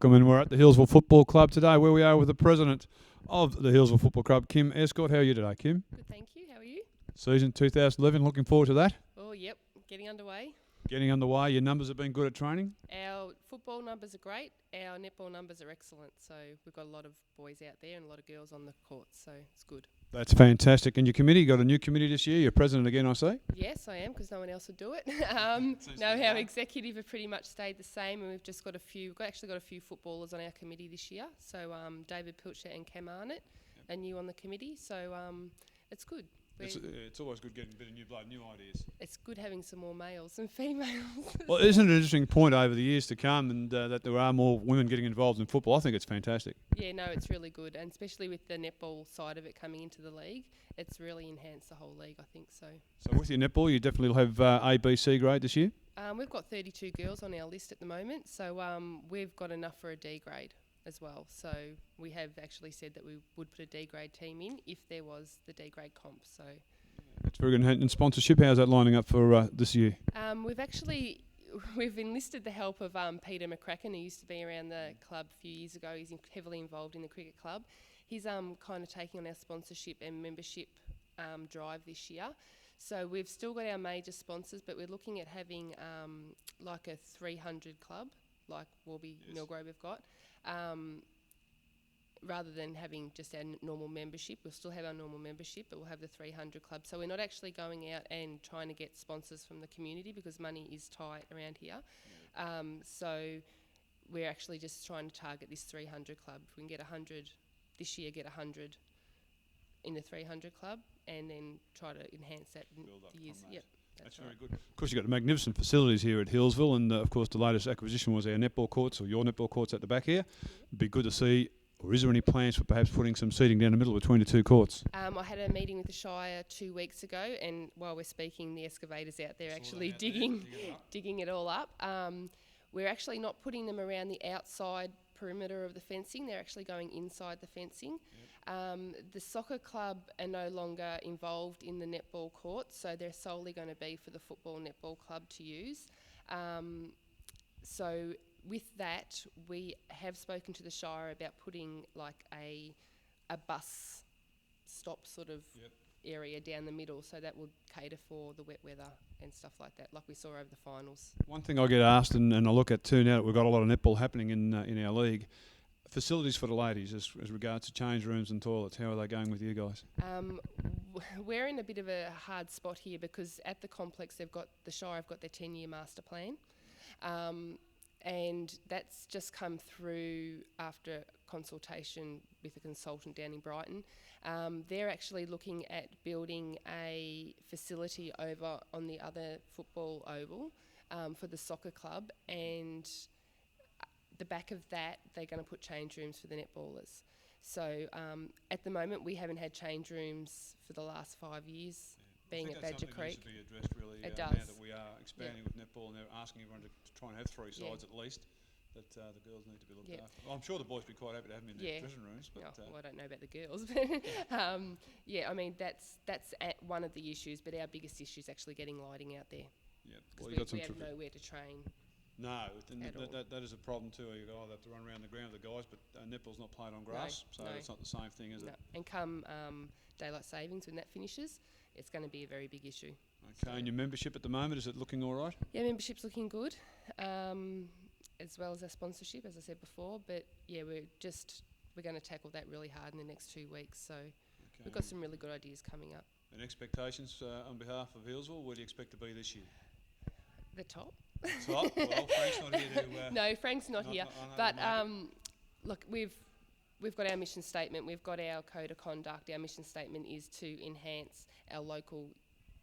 welcome, and we're at the Healesville Football Club today, where we are with the president of the Healesville Football Club, Kim Escott. How are you today, Kim? Good, thank you. How are you? Season 2011, looking forward to that. Oh, yep, getting underway. Getting underway. Your numbers have been good at training. Our football numbers are great. Our netball numbers are excellent. So we've got a lot of boys out there and a lot of girls on the court. So it's good. That's fantastic. And your committee, you got a new committee this year. You're president again, I see. Yes, I am, because no one else would do it. No, our executive have pretty much stayed the same, and we've just got a few. We've actually got a few footballers on our committee this year. So David Pilcher and Cam Arnott are new on the committee. So it's good. It's always good getting a bit of new blood, new ideas. It's good having some more males than females. Well, isn't it an interesting point over the years to come, and that there are more women getting involved in football? I think it's fantastic. Yeah, no, it's really good, and especially with the netball side of it coming into the league, it's really enhanced the whole league, I think so. So with your netball, you definitely will have A, B, C grade this year? We've got 32 girls on our list at the moment, so we've got enough for a D grade as well. So we have actually said that we would put a D grade team in if there was the D grade comp. So that's very good. And sponsorship, how's that lining up for this year? We've enlisted the help of Peter McCracken, who used to be around the club a few years ago. He's heavily involved in the cricket club. He's kind of taking on our sponsorship and membership drive this year. So we've still got our major sponsors, but we're looking at having like a 300 club, like Warby Millgrove have got. Rather than having just our normal membership, we'll still have our normal membership, but we'll have the 300 club. So we're not actually going out and trying to get sponsors from the community because money is tight around here. So we're actually just trying to target this 300 club. If we can get 100 this year, get 100 in the 300 club, and then try to enhance that in years. Yep. That's very good. Of course, you've got magnificent facilities here at Healesville, and of course the latest acquisition was our netball courts, or your netball courts at the back here. It'd be good to see. Or is there any plans for perhaps putting some seating down the middle between the two courts? I had a meeting with the Shire 2 weeks ago, and while we're speaking, the excavators out there actually digging it all up. We're actually not putting them around the outside perimeter of the fencing. They're actually going inside the fencing. The soccer club are no longer involved in the netball courts, so they're solely going to be for the football netball club to use. So with that, we have spoken to the Shire about putting like a bus stop sort of area down the middle, so that would cater for the wet weather and stuff like that, like we saw over the finals. One thing I get asked, and I look at too now that we've got a lot of netball happening in our league, facilities for the ladies as regards to change rooms and toilets, how are they going with you guys? We're in a bit of a hard spot here because at the complex the Shire have got their 10-year master plan. And that's just come through after consultation with a consultant down in Brighton. They're actually looking at building a facility over on the other football oval for the soccer club, and the back of that they're going to put change rooms for the netballers. So at the moment we haven't had change rooms for the last 5 years. Being at Badger Creek. Needs to be addressed really it now does. that we are expanding with netball, and they're asking everyone to try and have 3 sides at least, that the girls need to be looked after. Well, I'm sure the boys would be quite happy to have them in their dressing rooms. But well, I don't know about the girls, but I mean that's one of the issues, but our biggest issue is actually getting lighting out there. Yeah, well, we have nowhere to train. No, that is a problem too. You either have to run around the ground with the guys, but netball's not played on grass, so it's not the same thing, is it? And come daylight savings, when that finishes, it's going to be a very big issue. Okay, and your membership at the moment, is it looking all right? Yeah, membership's looking good, as well as our sponsorship, as I said before. But yeah, we're going to tackle that really hard in the next 2 weeks. So we've got some really good ideas coming up. And expectations on behalf of Healesville, where do you expect to be this year? The top. Top? Well, Frank's not here to... no, Frank's not here. But look, we've got our mission statement, we've got our code of conduct. Our mission statement is to enhance our local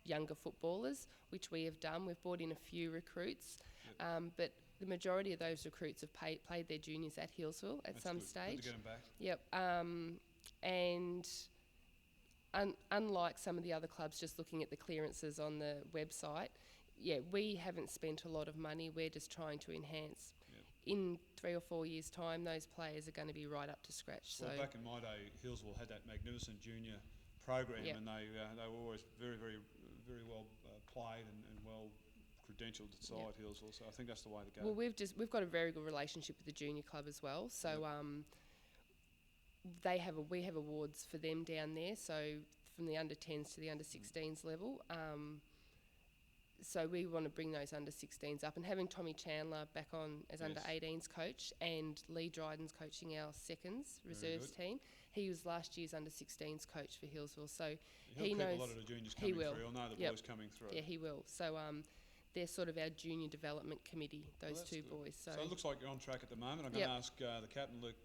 younger footballers, which we have done. We've brought in a few recruits, but the majority of those recruits have played their juniors at Healesville at some stage. Good to get them back. Yep. And unlike some of the other clubs just looking at the clearances on the website, we haven't spent a lot of money. We're just trying to enhance. In 3 or 4 years' time, those players are going to be right up to scratch. Well, back in my day, Healesville had that magnificent junior program, and they were always very, very, very well played and well credentialed side, Hillsville. So I think that's the way to go. Well, we've got a very good relationship with the junior club as well. So we have awards for them down there. So from the under 10s to the under 16s level. So we want to bring those under 16s up, and having Tommy Chandler back on as under 18s coach, and Lee Dryden's coaching our seconds reserves team. He was last year's under 16s coach for Hillsville, so he knows. A lot of the juniors coming through. He'll know the boys coming through. Yeah, he will. So they're sort of our junior development committee. Those two boys. So it looks like you're on track at the moment. I'm going to ask the captain, Luke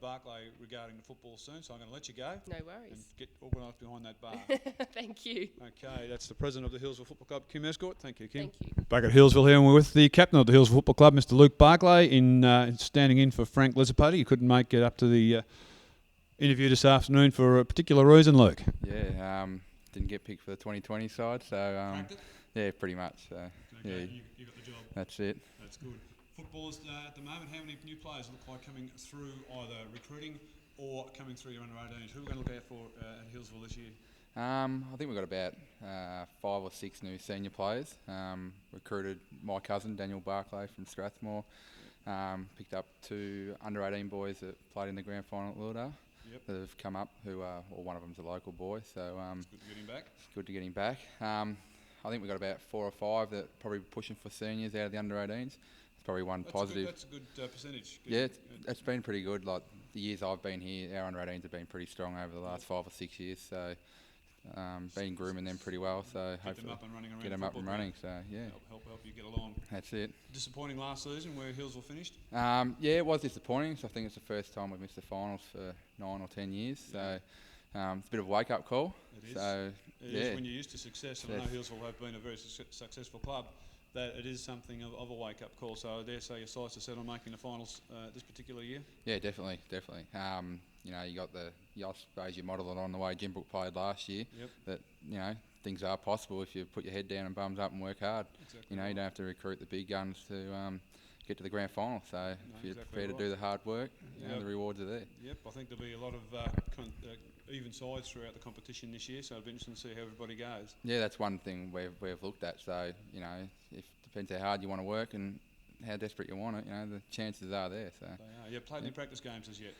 Barclay, regarding the football soon, so I'm going to let you go. No worries. And get organised behind that bar. Thank you. Okay, that's the president of the Hillsville Football Club, Kim Escort. Thank you, Kim. Thank you. Back at Hillsville here, and we're with the captain of the Hillsville Football Club, Mr. Luke Barclay, standing in for Frank Lizapati. He couldn't make it up to the interview this afternoon for a particular reason, Luke. Yeah, didn't get picked for the 2020 side, so yeah, pretty much. So, okay, you got the job. That's it. That's good. Footballers at the moment, how many new players look like coming through either recruiting or coming through your under 18s? Who are we going to look out for at Hillsville this year? I think we've got about 5 or 6 new senior players. Recruited my cousin, Daniel Barclay from Strathmore. Picked up 2 under 18 boys that played in the grand final at Lildar. That have come up, one of them's a local boy, so it's good to get him back. It's good to get him back. I think we've got about 4 or 5 that probably pushing for seniors out of the under 18s. It's probably one positive. That's a good percentage. Yeah, it's been pretty good. Like the years I've been here, our under 18s have been pretty strong over the last 5 or 6 years. So been grooming them pretty well. So hopefully get them up and running. So yeah, help you get along. That's it. Disappointing last season where Hillsville finished. Yeah, it was disappointing. So I think it's the first time we've missed the finals for 9 or 10 years. So it's a bit of a wake-up call. It is. So it is when you're used to success, and I know Hillsville have been a very successful club, that it is something of a wake-up call. So I dare say your sights are set on making the finals this particular year. Yeah, definitely. You know, you got I suppose you model it on the way Jim Brook played last year. That things are possible if you put your head down and bums up and work hard. Exactly. You don't have to recruit the big guns to get to the grand final. So if you're prepared to do the hard work, the rewards are there. Yep, I think there'll be a lot of even sides throughout the competition this year, so it'll be interesting to see how everybody goes. Yeah, that's one thing we've looked at. So if depends how hard you want to work and how desperate you want it, the chances are there. So they are. You played any practice games as yet?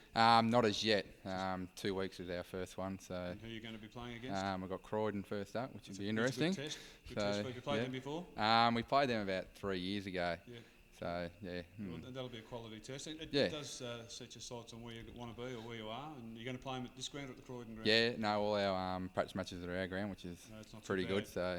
Not as yet. 2 weeks was our first one. So and who are you going to be playing against? We've got Croydon first up, which will be interesting. Good test. Have you played them before? We played them about 3 years ago. Yeah. So yeah, well, that'll be a quality test. It does set your sights on where you want to be or where you are, and you're going to play them at this ground or at the Croydon ground. Yeah, no, all our practice matches are at our ground, which is pretty good. So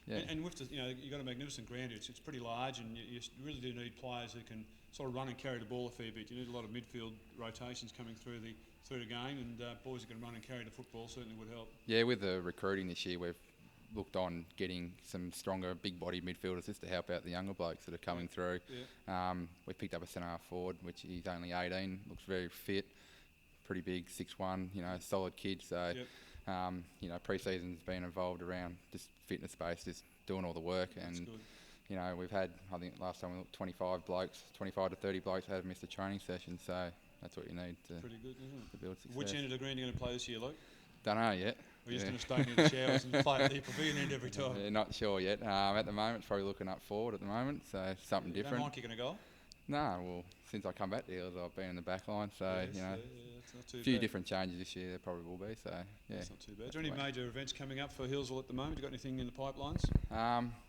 yeah. And with the, you've got a magnificent ground. It's pretty large, and you really do need players who can sort of run and carry the ball a fair bit. You need a lot of midfield rotations coming through the game, and boys who can run and carry the football certainly would help. Yeah, with the recruiting this year, we've looked on getting some stronger, big-bodied midfielders just to help out the younger blokes that are coming through. Yeah. We picked up a centre forward, which he's only 18, looks very fit, pretty big, 6'1", solid kid. So, pre-season's been involved around just fitness space, just doing all the work. And, we've had, I think last time we looked 25 to 30 blokes have missed a training session. So that's what you need to, pretty good, isn't it? To build success. Which end of the ground are you going to play this year, Luke? Don't know yet. We're just going to stay in the showers and play at the pavilion end every time. Yeah, not sure yet. At the moment, it's probably looking up forward at the moment, so something different. Don't mind kicking a goal? No, well, since I come back to Eels, I've been in the back line, so, it's not too a few bad. different changes this year there probably will be, so, yeah. That's not too bad. Is there any major events coming up for Hillsville at the moment? You got anything in the pipelines?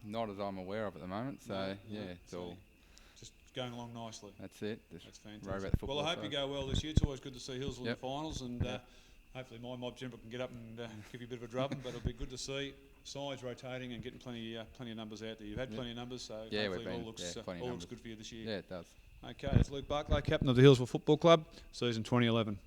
Not as I'm aware of at the moment, so, it's all... Just going along nicely. That's it. That's fantastic. Worry about the football well, I hope you go well this year. It's always good to see Hillsville in the finals, and hopefully my mob Jimber can get up and give you a bit of a drubbing, but it'll be good to see sides rotating and getting plenty of numbers out there. You've had plenty of numbers, so hopefully it all looks good for you this year. Yeah, it does. Okay, it's Luke Barclay, captain of the Hillsville Football Club, season 2011.